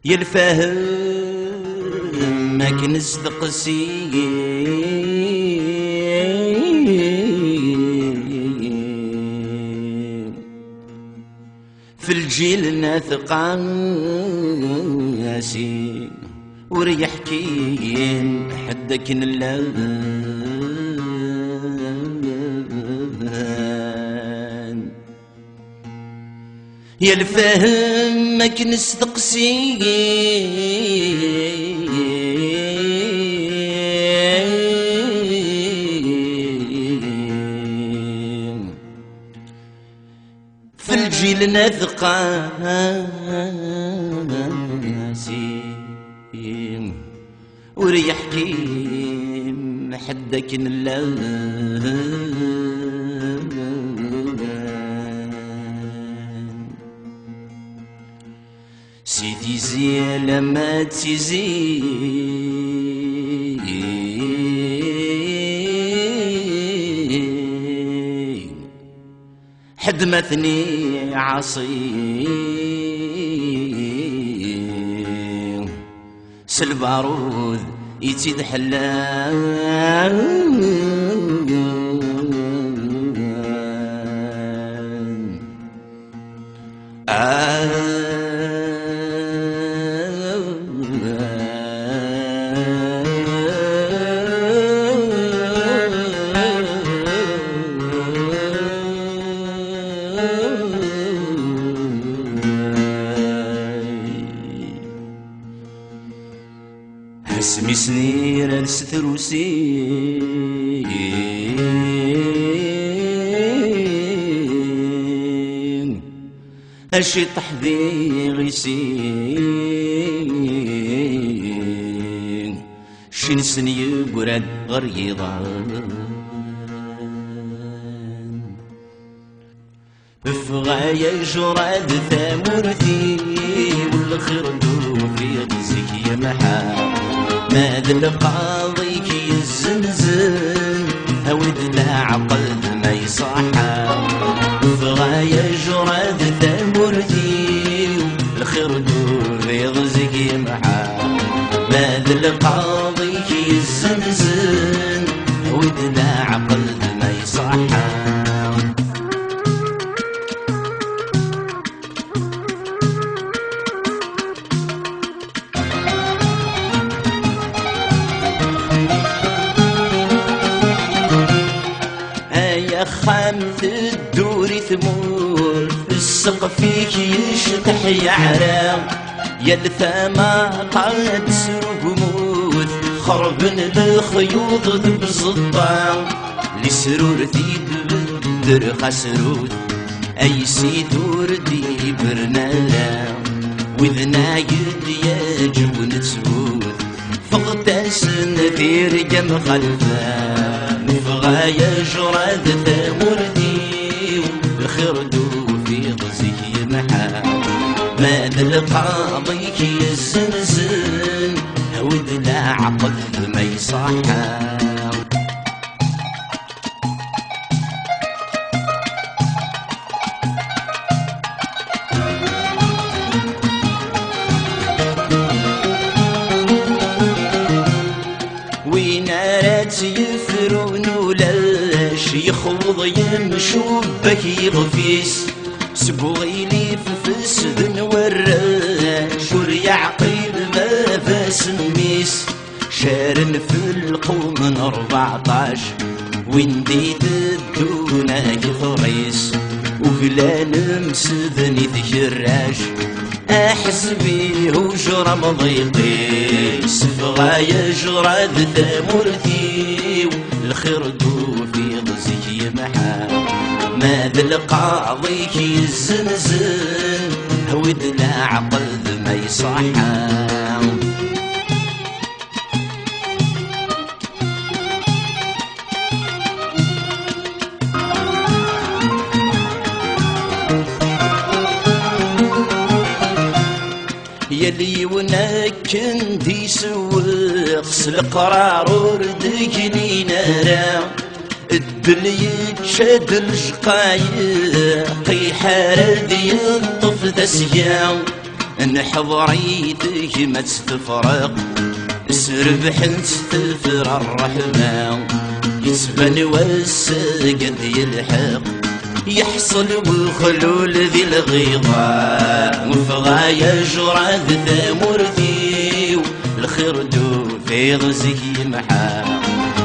يا الفهم ما كنز تقسي في الجيل ناثق ناسي وريحكين حدك نلان يا الفهم ما كنز تقسي في الجيل ناثقا ناسين وريحكي حدك نلان سيدي زي لما تزي حد مثني عصي سالبارود يتيد حلان اسمي سنير الستروسي اشي طحذي غيسين شين سني قراد غريضان فغاية جراد ثامورتي والخردو في غزك يا محا ماذا القاضي كي الزنزن هود العقل ما يصحى فغاية جراد ثامورتي الخردو في غزك يا محا ماذا القاضي كي الزنزن هود العقل ما يصحى الخام تدوري ثمور السقفيك يشطح يعرى يا الثما قاعد سروق موت خربن الخيوط بزطا لسرور تيد خسرود اي سيدور دي برنالا وذنا يدي جون تسود فقداس نثير جم خلفا نفغى يجرد ثمرتي الخردو في غزي محا ماذا القاضيك يزنزن هود لا عقل ما يصحى يفرون ولاش يخوض يمشوا بك يغفيس سبوغي لي في السدن وراش وريعقيل ما فاس ميس شارن في القوم من 14 وين ديت الدونا كثريس وفلان مسدني ذكراش احسبي وجرى مضيقي سفغى يجرد ثمرتي الخردو في غزي محا ماذا القاضيك يزنزن هود لا عقل ما يصحى يلي ونكن دي سوق القرار وردك نارا الدلي تشد الشقايق حارد ينطف دسيا نحضريتك ما تستفرق سربح نستفر الرحمة يسبن والسقد يلحق يحصل وخلول ذي الغيظة وفغى يجرد ثمرتي الخردو في غزي محا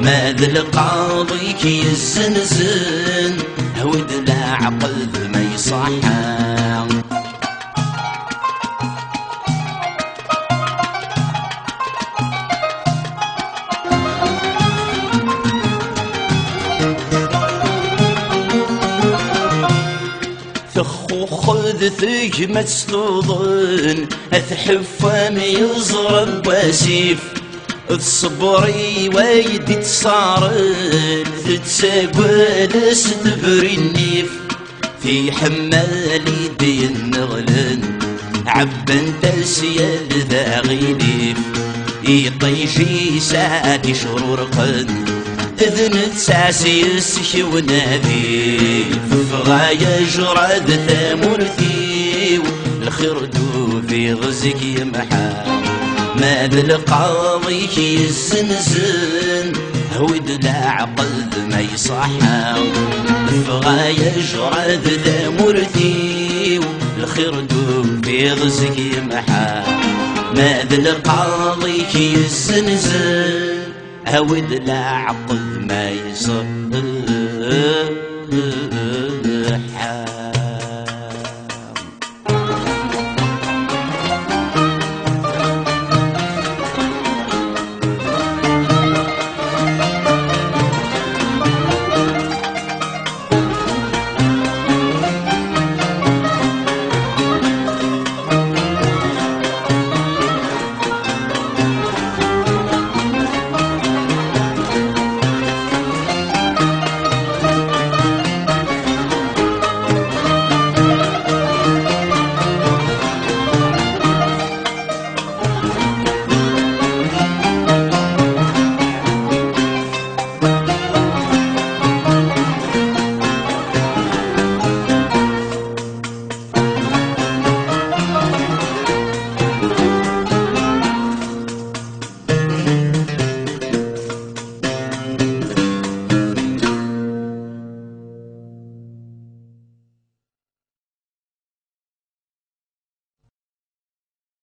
ماذا القاضيك يزنزن هود لا عقل ما يصحى خذ ثقمة سلوضن أثحفام يزرب واسيف الصبري ويدي تصارن تتساقل ستبري النيف في حمالي دي النغلن عبن تسيال ذا غيليف يطيشي ساعتي شرور قن إذن تساسي السكي ونادي فغا يجرد ثمرتي الخردو في غزك يمحى ماذا القاضيك يزنزن هود لا عقل ما يصحى فغا يجرد ثمرتي الخردو في غزك يمحى ماذا القاضيك يزنزن هود لا عقل ما يصحى